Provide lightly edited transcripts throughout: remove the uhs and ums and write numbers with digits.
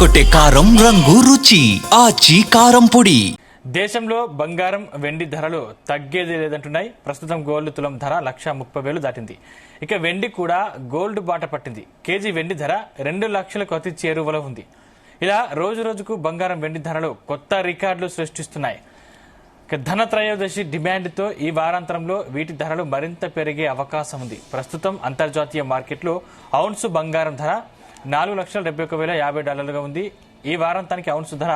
అదరగొట్టే కారం రంగు రుచి ఆచి కారం పొడి. దేశంలో బంగారం వెండి ధరలు తగ్గేది లేదంటున్నాయి. ప్రస్తుతం గోల్డ్ తులం ధర 1,30,000 దాటింది. ఇక వెండి కూడా గోల్డ్ బాట పట్టింది. కేజీ వెండి ధర 2 లక్షలకు అతి చేరువలో ఉంది. ఇలా రోజు రోజుకు బంగారం వెండి ధరలు కొత్త రికార్డులు సృష్టిస్తున్నాయి. ధనత్రయోదశి డిమాండ్తో ఈ వారాంతరంలో వీటి ధరలు మరింత పెరిగే అవకాశం ఉంది. ప్రస్తుతం అంతర్జాతీయ మార్కెట్లో ఔన్సు బంగారం ధర $4,71,050 ఉంది. ఈ వారాంతానికి ఔన్సు ధర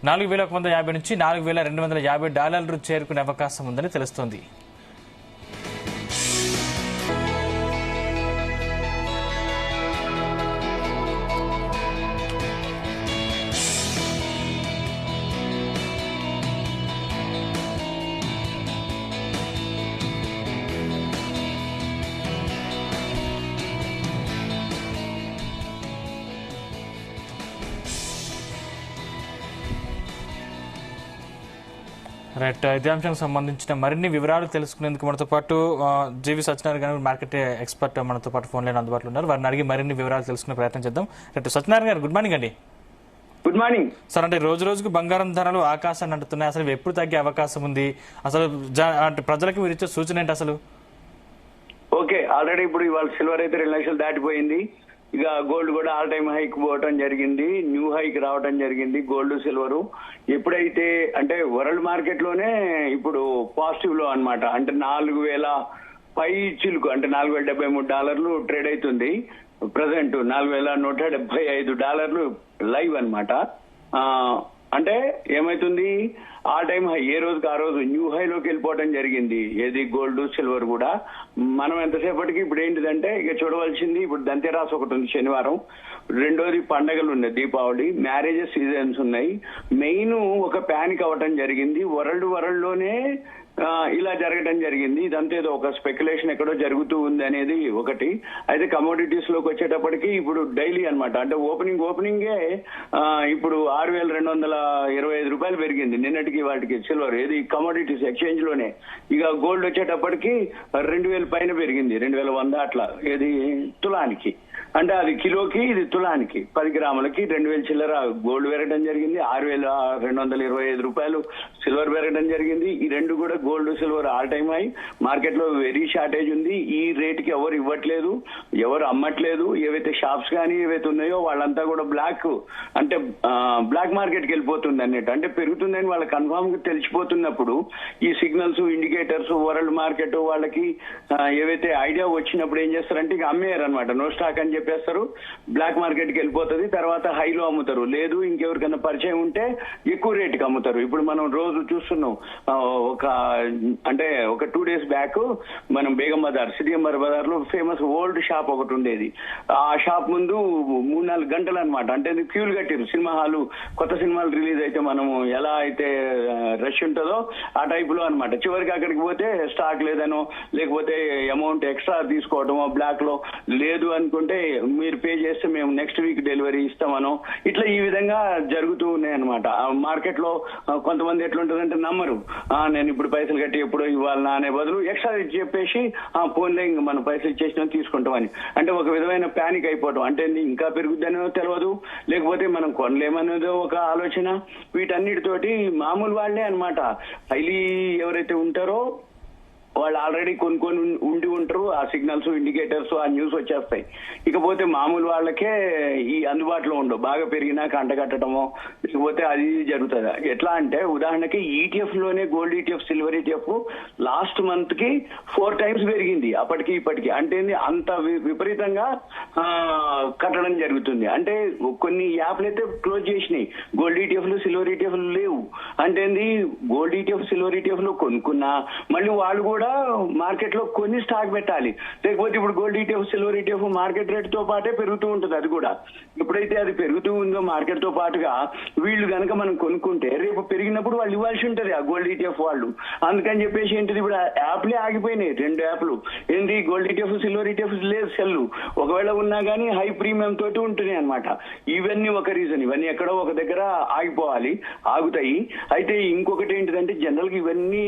$4,150 నుంచి $4,250 చేరుకునే అవకాశం ఉందని తెలుస్తోంది. రైట్, ఇదే అంశానికి సంబంధించిన మరిన్ని వివరాలు తెలుసుకునేందుకు మనతో పాటు జీవి సత్యనారాయణ గారు మార్కెట్ ఎక్స్పర్ట్ మనతో పాటు ఫోన్ లైన్ అందుబాటులో ఉన్నారు. వారిని అడిగి మరిన్ని వివరాలు తెలుసుకునే ప్రయత్నం చేద్దాం. రైట్, సత్యనారాయణ గారు గుడ్ మార్నింగ్ అండి. Good morning sir. అంటే రోజు రోజుకు బంగారం ధరలు ఆకాశాన్ని అంటున్నాయి. అసలు ఎప్పుడు తగ్గే అవకాశం ఉంది? అసలు అంటే ప్రజలకు మీరు ఇచ్చే సూచన ఏంటి అసలు? ఓకే, ఆల్రెడీ ఇప్పుడు ఇవాళ సిల్వర్ అయితే 2 లక్షలు దాటిపోయింది. ఇక గోల్డ్ కూడా ఆల్ టైమ్ హైక్ పోవటం జరిగింది, న్యూ హైక్ రావటం జరిగింది. గోల్డ్ సిల్వర్ ఎప్పుడైతే అంటే వరల్డ్ మార్కెట్ లోనే ఇప్పుడు పాజిటివ్ లో అన్నమాట. అంటే 4,000 పై చిలుకు అంటే $4,073 ట్రేడ్ అవుతుంది. ప్రజెంట్ $4,175 లైవ్ అన్నమాట. అంటే ఏమైతుంది, ఆల్ టైమ్ హై ఏ రోజుకి ఆ రోజు న్యూ హైలోకి వెళ్ళిపోవడం జరిగింది. ఏది గోల్డ్ సిల్వర్ కూడా. మనం ఎంతసేపటికి ఇప్పుడు ఏంటిదంటే ఇక చూడవలసింది, ఇప్పుడు దంతెరాసు ఒకటి ఉంది శనివారం, రెండోది పండగలు ఉన్నాయి, దీపావళి, మ్యారేజెస్ సీజన్స్ ఉన్నాయి. మెయిన్ ఒక ప్యానిక్ అవ్వటం జరిగింది వరల్డ్ లోనే ఇలా జరగడం జరిగింది. ఇదంతా ఏదో ఒక స్పెక్యులేషన్ ఎక్కడో జరుగుతూ ఉంది అనేది ఒకటి. అయితే కమోడిటీస్ లోకి వచ్చేటప్పటికి ఇప్పుడు డైలీ అన్నమాట. అంటే ఓపెనింగే ఇప్పుడు $6,225 పెరిగింది నిన్నటికి వాటికి సిల్వర్, ఏది కమోడిటీస్ ఎక్స్చేంజ్ లోనే. ఇక గోల్డ్ వచ్చేటప్పటికి 2,000 పైన పెరిగింది, 2,100 అట్లా, ఏది తులానికి. అంటే అది కిలోకి, ఇది తులానికి 10 గ్రాములకి 2,000 చిల్లర గోల్డ్ పెరగడం జరిగింది. $6,225 సిల్వర్ పెరగడం జరిగింది. ఈ రెండు కూడా gold silver all time high. Market లో వెరీ షార్టేజ్ ఉంది. ఈ రేట్ కి ఎవరు ఇవ్వట్లేదు, ఎవరు అమ్మట్లేదు. ఏవైతే షాప్స్ కానీ ఏవైతే ఉన్నాయో వాళ్ళంతా కూడా బ్లాక్ మార్కెట్ కి వెళ్ళిపోతుంది అన్నట్టు. అంటే పెరుగుతుందని వాళ్ళకి కన్ఫామ్ గా తెలిసిపోతున్నప్పుడు ఈ సిగ్నల్స్, ఇండికేటర్స్, వరల్డ్ మార్కెట్ వాళ్ళకి ఏవైతే ఐడియా వచ్చినప్పుడు ఏం చేస్తారంటే ఇక అమ్మేయారు అనమాట. నో స్టాక్ అని చెప్పేస్తారు, బ్లాక్ మార్కెట్ కి వెళ్ళిపోతుంది. తర్వాత హైలో అమ్ముతారు, లేదు ఇంకెవరికైనా పరిచయం ఉంటే ఎక్కువ రేటుకి అమ్ముతారు. ఇప్పుడు మనం రోజు చూస్తున్నాం. ఒక 2 days బ్యాక్ మనం బేగం బజార్, సిద్దింబర్ బజార్ లో ఫేమస్ ఓల్డ్ షాప్ ఒకటి ఉండేది. ఆ షాప్ ముందు 3-4 గంటలు అనమాట. అంటే క్యూలు కట్టారు. సినిమా హాలు, కొత్త సినిమాలు రిలీజ్ అయితే మనము ఎలా అయితే రష్ ఉంటుందో ఆ టైప్ లో అనమాట. చివరికి అక్కడికి పోతే స్టాక్ లేదనో, లేకపోతే అమౌంట్ ఎక్స్ట్రా తీసుకోవటమో, బ్లాక్ లో లేదు అనుకుంటే మీరు పే చేస్తే మేము నెక్స్ట్ వీక్ డెలివరీ ఇస్తామనో, ఇట్లా ఈ విధంగా జరుగుతూ ఉన్నాయి అనమాట. మార్కెట్ లో కొంతమంది ఎట్లుంటుందంటే నమ్మరు, నేను ఇప్పుడు పైసలు కట్టి ఎప్పుడో ఇవ్వాలన్నా అనే బదులు ఎక్స్ట్రా చెప్పేసి ఫోన్లో ఇంక మనం పైసలు ఇచ్చేసినా తీసుకుంటామని. అంటే ఒక విధమైన ప్యానిక్ అయిపోవటం. అంటే ఇంకా పెరుగుద్దనో తెలియదు, లేకపోతే మనం కొనలేమనేదో ఒక ఆలోచన. వీటన్నిటితోటి మామూలు వాళ్లే అన్నమాట, హైలీ ఎవరైతే ఉంటారో వాళ్ళు ఆల్రెడీ కొనుక్కొని ఉండి ఉంటారు. ఆ సిగ్నల్స్, ఇండికేటర్స్, ఆ న్యూస్ వచ్చేస్తాయి. ఇకపోతే మామూలు వాళ్ళకే ఈ అందుబాటులో ఉండవు. బాగా పెరిగినాక అంటగట్టడమో లేకపోతే అది జరుగుతుంది. ఎట్లా అంటే ఉదాహరణకి ఈటీఎఫ్ లోనే gold ETF, silver ETF last month కి 4 times పెరిగింది అప్పటికి ఇప్పటికి. అంటే అంత విపరీతంగా కట్టడం జరుగుతుంది. అంటే కొన్ని యాప్లు అయితే క్లోజ్ చేసినాయి, గోల్డ్ ఈటీఎఫ్లు, సిల్వర్ ఈటీఎఫ్లు లేవు. అంటే గోల్డ్ ఈటీఎఫ్, సిల్వర్ ఈటీఎఫ్ లో కొనుక్కున్నా మళ్ళీ వాళ్ళు కూడా మార్కెట్ లో కొన్ని స్టాక్ పెట్టాలి. లేకపోతే ఇప్పుడు gold ETF, silver ETF market rate తో పాటే పెరుగుతూ ఉంటుంది. అది కూడా ఎప్పుడైతే అది పెరుగుతూ ఉందో మార్కెట్ తో పాటుగా వీళ్ళు కనుక మనం కొనుక్కుంటే రేపు పెరిగినప్పుడు వాళ్ళు ఇవ్వాల్సి ఉంటది ఆ గోల్డ్ ఈటీఎఫ్ వాళ్ళు. అందుకని చెప్పేసి ఏంటిది, ఇప్పుడు యాప్లే ఆగిపోయినాయి. 2 యాప్లు ఏంటి, గోల్డ్ ఈటీఎఫ్, సిల్వర్ ఈటీఎఫ్ లేదు సెల్. ఒకవేళ ఉన్నా కానీ హై ప్రీమియం తోటి ఉంటున్నాయి అనమాట. ఇవన్నీ ఒక రీజన్. ఇవన్నీ ఎక్కడో ఒక దగ్గర ఆగిపోవాలి, ఆగుతాయి. అయితే ఇంకొకటి ఏంటిదంటే జనరల్ గా ఇవన్నీ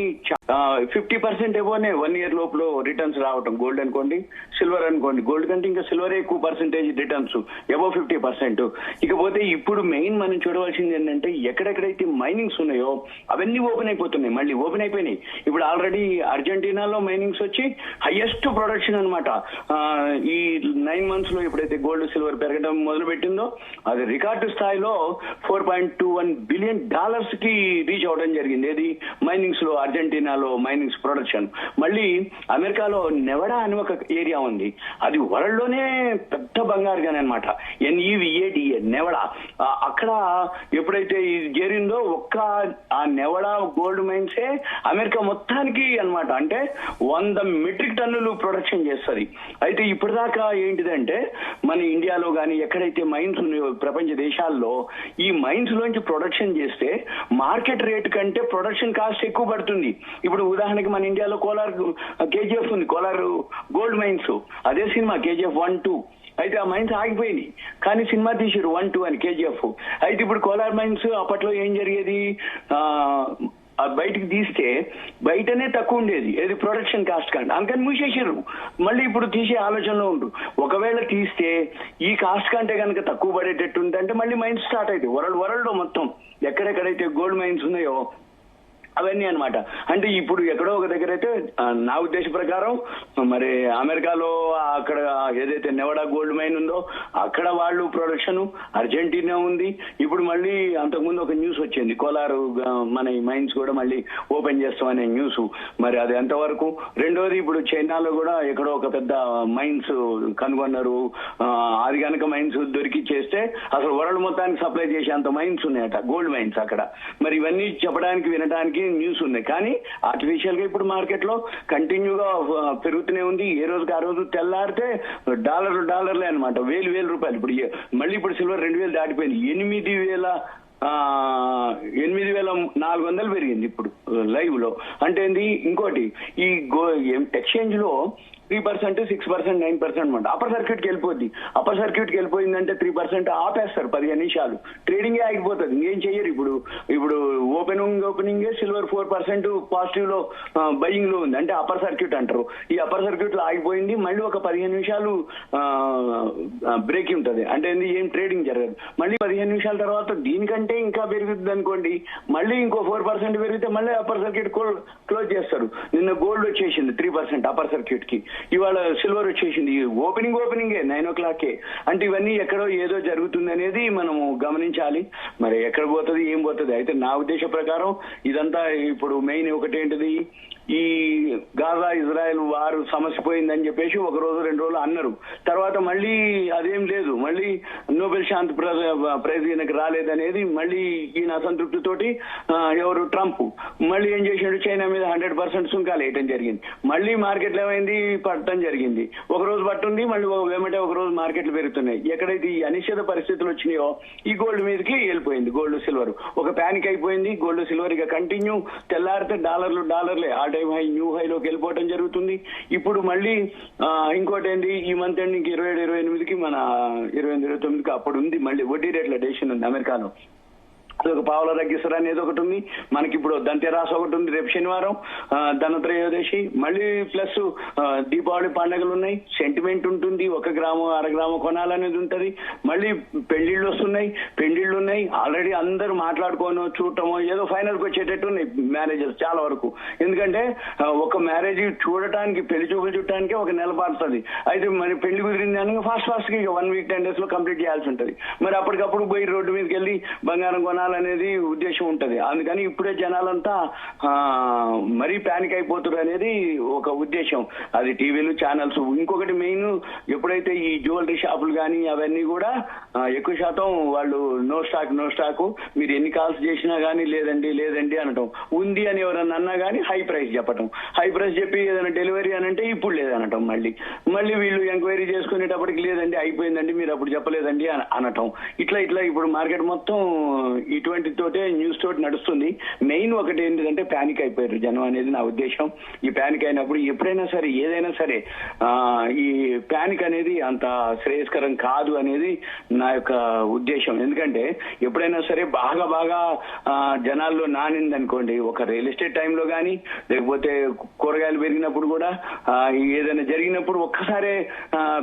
50% పోనే 1 year లోపల రిటర్న్స్ రావటం. గోల్డ్ అనుకోండి, సిల్వర్ అనుకోండి, గోల్డ్ కంటే ఇంకా సిల్వర్ ఎక్కువ పర్సెంటేజ్ రిటర్న్స్, అబౌవ్ 50%. ఇకపోతే ఇప్పుడు మెయిన్ మనం చూడవలసింది ఏంటంటే ఎక్కడెక్కడైతే మైనింగ్స్ ఉన్నాయో అవన్నీ ఓపెన్ అయిపోతున్నాయి, మళ్ళీ ఓపెన్ అయిపోయినాయి. ఇప్పుడు ఆల్రెడీ అర్జెంటీనాలో మైనింగ్స్ వచ్చి హైయెస్ట్ ప్రొడక్షన్ అనమాట. ఈ 9 months లో ఎప్పుడైతే గోల్డ్ సిల్వర్ పెరగడం మొదలు పెట్టిందో అది రికార్డు స్థాయిలో $4.21 billion కి రీచ్ అవడం జరిగింది. ఏది మైనింగ్స్ లో, అర్జెంటీనాలో మైనింగ్స్ ప్రొడక్షన్. మళ్ళీ అమెరికాలో నెవడా అని ఒక ఏరియా ఉంది, అది వరల్డ్ లోనే పెద్ద బంగారు గని అనమాట. NEVADA నెవడా. అక్కడ ఎప్పుడైతే ఇది చేరిందో ఒక్క ఆ నెవడా గోల్డ్ మైన్సే అమెరికా మొత్తానికి అనమాట, అంటే 100 metric tons ప్రొడక్షన్ చేస్తుంది. అయితే ఇప్పటిదాకా ఏంటిదంటే మన ఇండియాలో కానీ ఎక్కడైతే మైన్స్ ఉన్నాయో ప్రపంచ దేశాల్లో ఈ మైన్స్ లోంచి ప్రొడక్షన్ చేస్తే మార్కెట్ రేట్ కంటే ప్రొడక్షన్ కాస్ట్ ఎక్కువ పడుతుంది. ఇప్పుడు ఉదాహరణకి మన ఇండియాలో కోలార్ KGF ఉంది, కోలార్ గోల్డ్ మైన్స్. అదే సినిమా KGF 1, 2. అయితే ఆ మైన్స్ ఆగిపోయినాయి, కానీ సినిమా తీసారు 1, 2 అని KGF. అయితే ఇప్పుడు కోలార్ మైన్స్ అప్పట్లో ఏం జరిగేది, బయటికి తీస్తే బయటనే తక్కువ ఉండేది, ఏది ప్రొడక్షన్ కాస్ట్ కంటే, అందుకని మూసేసారు. మళ్ళీ ఇప్పుడు తీసే ఆలోచనలో ఉండు, ఒకవేళ తీస్తే ఈ కాస్ట్ కంటే కనుక తక్కువ పడేటట్టు ఉందంటే మళ్ళీ మైన్స్ స్టార్ట్ అవుతాయి వరల్డ్ లో మొత్తం ఎక్కడెక్కడైతే గోల్డ్ మైన్స్ ఉన్నాయో అవన్నీ అనమాట. అంటే ఇప్పుడు ఎక్కడో ఒక దగ్గర అయితే నా ఉద్దేశ ప్రకారం మరి అమెరికాలో అక్కడ ఏదైతే నెవడా గోల్డ్ మైన్ ఉందో అక్కడ వాళ్ళు ప్రొడక్షన్, అర్జెంటీనా ఉంది. ఇప్పుడు మళ్ళీ అంతకుముందు ఒక న్యూస్ వచ్చింది, కోలారు మన మైన్స్ కూడా మళ్ళీ ఓపెన్ చేస్తామనే న్యూస్. మరి అది ఎంతవరకు. రెండోది ఇప్పుడు చైనాలో కూడా ఎక్కడో ఒక పెద్ద మైన్స్ కనుగొన్నారు. అది కనుక మైన్స్ దొరికి చేస్తే అసలు వరల్డ్ మొత్తానికి సప్లై చేసే అంత మైన్స్ ఉన్నాయట, గోల్డ్ మైన్స్ అక్కడ. మరి ఇవన్నీ చెప్పడానికి వినడానికి న్యూస్ ఉన్నాయి, కానీ ఆర్టిఫిషియల్ గా ఇప్పుడు మార్కెట్ లో కంటిన్యూగా పెరుగుతూనే ఉంది. ఏ రోజుకి ఆ రోజు తెల్లారితే డాలర్లే అనమాట, వేలు రూపాయలు. ఇప్పుడు సిల్వర్ 2000 దాటిపోయింది, 8,400 పెరిగింది ఇప్పుడు లైవ్ లో. అంటే ఏంది, ఇంకోటి ఈ ఎక్స్చేంజ్ లో 3%, 6%, 9% అనమాట. అప్పర్ సర్క్యూట్ కి వెళ్ళిపోద్ది. అప్పర్ సర్క్యూట్ కి వెళ్ళిపోయిందంటే 3% ఆపేస్తారు, 15 నిమిషాలు ట్రేడింగే ఆగిపోతుంది, ఇంకేం చెయ్యరు. ఇప్పుడు ఓపెనింగ్ సిల్వర్ 4% పాజిటివ్ లో బయింగ్ లో ఉంది, అంటే అప్పర్ సర్క్యూట్ అంటారు. ఈ అప్పర్ సర్క్యూట్ లో ఆగిపోయింది, మళ్ళీ ఒక 15 నిమిషాలు బ్రేక్ ఉంటుంది, అంటే ఏం ట్రేడింగ్ జరగదు. మళ్ళీ 15 నిమిషాల తర్వాత దీనికంటే ఇంకా పెరుగుతుంది అనుకోండి, మళ్ళీ ఇంకో 4% పెరిగితే మళ్ళీ అప్పర్ సర్క్యూట్ క్లోజ్ చేస్తారు. నిన్న గోల్డ్ వచ్చేసింది 3% అప్పర్ సర్క్యూట్ కి, ఇవాళ సిల్వర్ వచ్చేసింది ఓపెనింగే 9 o'clock. అంటే ఇవన్నీ ఎక్కడో ఏదో జరుగుతుంది అనేది మనము గమనించాలి. మరి ఎక్కడ పోతుంది, ఏం పోతుంది. అయితే నా ఉద్దేశ ప్రకారం ఇదంతా ఇప్పుడు మెయిన్ ఒకటి ఏంటిది, ఈ గాజా ఇజ్రాయెల్ వారు సమస్య పోయిందని చెప్పేసి 1 రోజు 2 రోజులు అన్నారు. తర్వాత మళ్ళీ అదేం లేదు, మళ్ళీ నోబెల్ శాంతి ప్రైజ్ ఈయనకి రాలేదనేది మళ్ళీ ఈయన అసంతృప్తితోటి ఎవరు ట్రంప్ మళ్ళీ ఏం చేసినాడు, చైనా మీద 100% సుంకాలు వేయటం జరిగింది. మళ్ళీ మార్కెట్లు ఏమైంది, పట్టడం జరిగింది. ఒక రోజు పట్టుంది, మళ్ళీ వెంబటే ఒక రోజు మార్కెట్లు పెరుగుతున్నాయి. ఎక్కడైతే ఈ అనిశ్చిత పరిస్థితులు వచ్చినాయో ఈ గోల్డ్ మీదకి వెళ్ళిపోయింది, గోల్డ్ సిల్వర్ ఒక ప్యానిక్ అయిపోయింది. గోల్డ్ సిల్వర్ ఇక కంటిన్యూ తెల్లారితే డాలర్లే ఆల్ టైమ్ హై, న్యూ హైలోకి వెళ్ళిపోవడం జరుగుతుంది. ఇప్పుడు మళ్ళీ ఇంకోటి ఏంటి, ఈ మంత్ ఎండింగ్ 27-28కి మన 28-29కి అప్పుడు ఉంది మళ్ళీ వడ్డీ రేట్ల డెసిషన్ ఉంది అమెరికాలో. అదొక పావుల తగ్గిస్తారు అనేది ఒకటి ఉంది. మనకి ఇప్పుడు దంతెరాస ఒకటి ఉంది రేపు శనివారం, ధనత్రయోదశి, మళ్ళీ ప్లస్ దీపావళి పండుగలు ఉన్నాయి, సెంటిమెంట్ ఉంటుంది, 1 గ్రాము 1/2 గ్రాము కొనాలనేది ఉంటది. మళ్ళీ పెళ్లిళ్ళు ఉన్నాయి. ఆల్రెడీ అందరూ మాట్లాడుకోనో చూడటమో ఏదో ఫైనల్ కి వచ్చేటట్టు ఉన్నాయి మ్యారేజెస్ చాలా వరకు. ఎందుకంటే ఒక మ్యారేజ్ చూడటానికి, పెళ్లి చూపులు చూడటానికి 1 నెల పడుతుంది. అయితే మరి పెళ్లి కుదిరింది అని ఫాస్ట్ గా 1 week 10 days లో కంప్లీట్ చేయాల్సి ఉంటది. మరి అప్పటికప్పుడు పోయి రోడ్డు మీదకి వెళ్ళి బంగారం కొనాలనేది ఉద్దేశం ఉంటది. అందుకని ఇప్పుడే జనాలంతా మరీ ప్యానిక్ అయిపోతున్నారు అనేది ఒక ఉద్దేశం. అది టీవీలు, ఛానల్స్. ఇంకొకటి మెయిన్, ఎప్పుడైతే ఈ జ్యువెలరీ షాపులు కానీ అవన్నీ కూడా ఎక్కువ శాతం వాళ్ళు నో స్టాక్, మీరు ఎన్ని కాల్స్ చేసినా కానీ లేదండి అనటం, ఉంది అని ఎవరన్నా అన్నా కానీ హై ప్రైస్ చెప్పటం, హై ప్రైస్ చెప్పి ఏదైనా డెలివరీ అని అంటే ఇప్పుడు లేదనటం, మళ్ళీ వీళ్ళు ఎంక్వైరీ చేసుకునేటప్పటికి లేదండి అయిపోయిందండి మీరు అప్పుడు చెప్పలేదండి అనటం. ఇట్లా ఇప్పుడు మార్కెట్ మొత్తం ఈ ఇటువంటి తోటే న్యూస్ తోటి నడుస్తుంది. మెయిన్ ఒకటి ఏంటంటే ప్యానిక్ అయిపోయారు జనం అనేది నా ఉద్దేశం. ఈ ప్యానిక్ అయినప్పుడు ఎప్పుడైనా సరే ఏదైనా సరే ఈ ప్యానిక్ అనేది అంత శ్రేయస్కరం కాదు అనేది నా యొక్క ఉద్దేశం. ఎందుకంటే ఎప్పుడైనా సరే బాగా జనాల్లో నానింది అనుకోండి, ఒక రియల్ ఎస్టేట్ టైంలో కానీ లేకపోతే కూరగాయలు పెరిగినప్పుడు కూడా ఏదైనా జరిగినప్పుడు ఒక్కసారే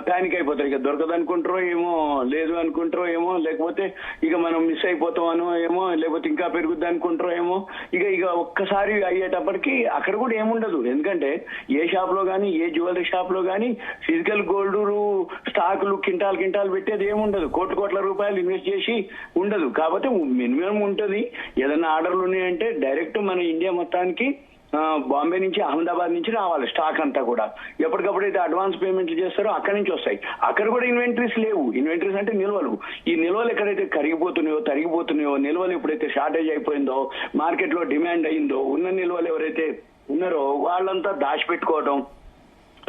ప్యానిక్ అయిపోతారు. ఇక దొరకదు అనుకుంటారో ఏమో, లేదు అనుకుంటారో ఏమో, లేకపోతే ఇక మనం మిస్ అయిపోతామనో ఏమో, లేకపోతే ఇంకా పెరుగుద్ది అనుకుంటారో ఏమో. ఇక ఒక్కసారి అయ్యేటప్పటికి అక్కడ కూడా ఏముండదు. ఎందుకంటే ఏ షాప్ లో కానీ ఏ జ్యువెలరీ షాప్ లో కానీ ఫిజికల్ గోల్డ్ స్టాకులు కింటాలు పెట్టేది ఏముండదు. కోట్ల రూపాయలు ఇన్వెస్ట్ చేసి ఉండదు. కాబట్టి మినిమం ఉంటుంది. ఏదైనా ఆర్డర్లు ఉన్నాయంటే డైరెక్ట్ మన ఇండియా మొత్తానికి బాంబే నుంచి అహ్మదాబాద్ నుంచి రావాలి స్టాక్ అంతా కూడా. ఎప్పటికప్పుడైతే అడ్వాన్స్ పేమెంట్లు చేస్తారో అక్కడి నుంచి వస్తాయి. అక్కడ కూడా ఇన్వెంటరీస్ లేవు. ఇన్వెంటరీస్ అంటే నిల్వలు. ఈ నిల్వలు ఎక్కడైతే తరిగిపోతున్నాయో నిల్వలు ఎప్పుడైతే షార్టేజ్ అయిపోయిందో, మార్కెట్ లో డిమాండ్ అయిందో, ఉన్న నిల్వలు ఎవరైతే ఉన్నారో వాళ్ళంతా దాచిపెట్టుకోవడం,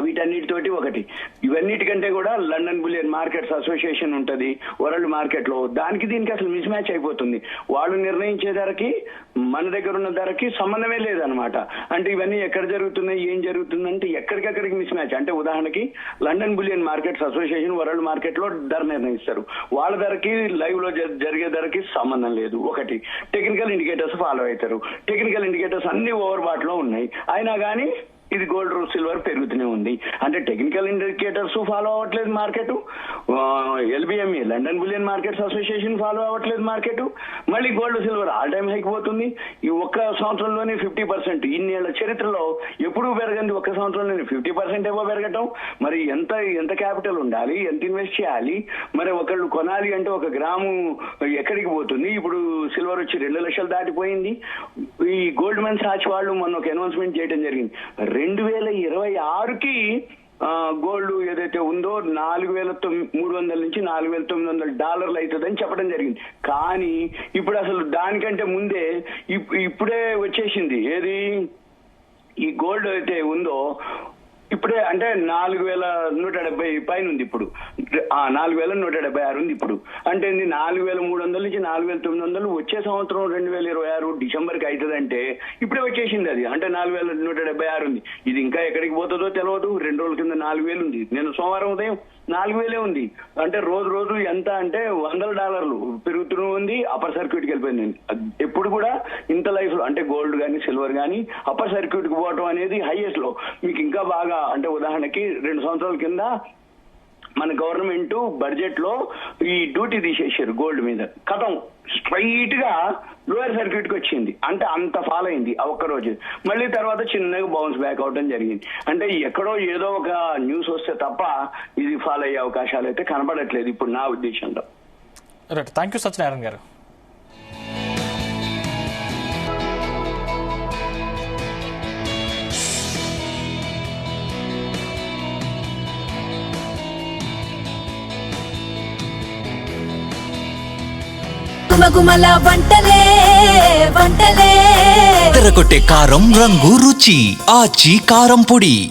వీటన్నిటితోటి ఒకటి. ఇవన్నిటికంటే కూడా లండన్ బులియన్ మార్కెట్స్ అసోసియేషన్ ఉంటది వరల్డ్ మార్కెట్ లో, దానికి దీనికి అసలు మిస్ మ్యాచ్ అయిపోతుంది. వాళ్ళు నిర్ణయించే ధరకి మన దగ్గర ఉన్న ధరకి సంబంధమే లేదనమాట. అంటే ఇవన్నీ ఎక్కడ జరుగుతున్నాయి, ఏం జరుగుతుందంటే ఎక్కడికెక్కడికి మిస్ మ్యాచ్. అంటే ఉదాహరణకి London bullion markets association world market లో ధర నిర్ణయిస్తారు. వాళ్ళ ధరకి లైవ్ లో జరిగే ధరకి సంబంధం లేదు. ఒకటి టెక్నికల్ ఇండికేటర్స్ ఫాలో అవుతారు. టెక్నికల్ ఇండికేటర్స్ అన్ని ఓవర్ బాట్ లో ఉన్నాయి. అయినా కానీ ఇది గోల్డ్ సిల్వర్ పెరుగుతూనే ఉంది. అంటే టెక్నికల్ ఇండికేటర్స్ ఫాలో అవ్వట్లేదు market, LBME London bullion markets association follow అవ్వట్లేదు మార్కెట్. మళ్ళీ gold silver all time hike పోతుంది. ఈ ఒక్క సంవత్సరంలోనే 50%. ఇన్నేళ్ల చరిత్రలో ఎప్పుడూ పెరగంది, ఒక్క సంవత్సరంలోనే 50% ఏవో పెరగటం. మరి ఎంత క్యాపిటల్ ఉండాలి, ఎంత ఇన్వెస్ట్ చేయాలి, మరి ఒకళ్ళు కొనాలి అంటే ఒక గ్రాము ఎక్కడికి పోతుంది. ఇప్పుడు సిల్వర్ వచ్చి 2 లక్షలు దాటిపోయింది. ఈ గోల్డ్ మెన్ సాచ్ వాళ్ళు మొన్న ఒక అనౌన్స్మెంట్ చేయడం జరిగింది. 2026కి గోల్డ్ ఏదైతే ఉందో $4,300 నుంచి $4,900 అవుతుందని చెప్పడం జరిగింది. కానీ ఇప్పుడు అసలు దానికంటే ముందే ఇప్పుడే వచ్చేసింది. ఏది ఈ గోల్డ్ అయితే ఉందో ఇప్పుడే అంటే 4,170 పైన ఉంది. ఇప్పుడు 4,176 ఉంది. ఇప్పుడు అంటే 4,300 నుంచి 4,900 వచ్చే సంవత్సరం 2026 డిసెంబర్కి అవుతుందంటే ఇప్పుడే వచ్చేసింది అది. అంటే 4,176 ఉంది. ఇది ఇంకా ఎక్కడికి పోతుందో తెలియదు. 2 రోజుల కింద 4,000 ఉంది. నేను సోమవారం ఉదయం 4,000 ఉంది. అంటే రోజు ఎంత అంటే $100 పెరుగుతూ ఉంది. అప్పర్ సర్క్యూట్కి వెళ్ళిపోయింది. ఎప్పుడు కూడా ఇంత లైఫ్ లో అంటే గోల్డ్ కానీ సిల్వర్ కానీ అప్పర్ సర్క్యూట్ కి పోవటం అనేది హైయెస్ట్ లో. మీకు ఇంకా బాగా అంటే ఉదాహరణకి 2 సంవత్సరాల కింద మన గవర్నమెంట్ బడ్జెట్ లో ఈ డ్యూటీ తీసేసారు గోల్డ్ మీద. కథం స్ట్రైట్ గా లోయర్ సర్క్యూట్ కి వచ్చింది. అంటే అంత ఫాల్ అయింది ఆ ఒక్క రోజు. మళ్ళీ తర్వాత చిన్నగా బౌన్స్ బ్యాక్ అవడం జరిగింది. అంటే ఎక్కడో ఏదో ఒక న్యూస్ వస్తే తప్ప ఇది ఫాల్ అయ్యే అవకాశాలు అయితే కనబడట్లేదు ఇప్పుడు నా ఉద్దేశంలో. రైట్, థ్యాంక్ యూ సత్యనారాయణ గారు. గుమగుమల వంటలే తెరకొట్టే కారం రంగు రుచి ఆచి కారం పొడి.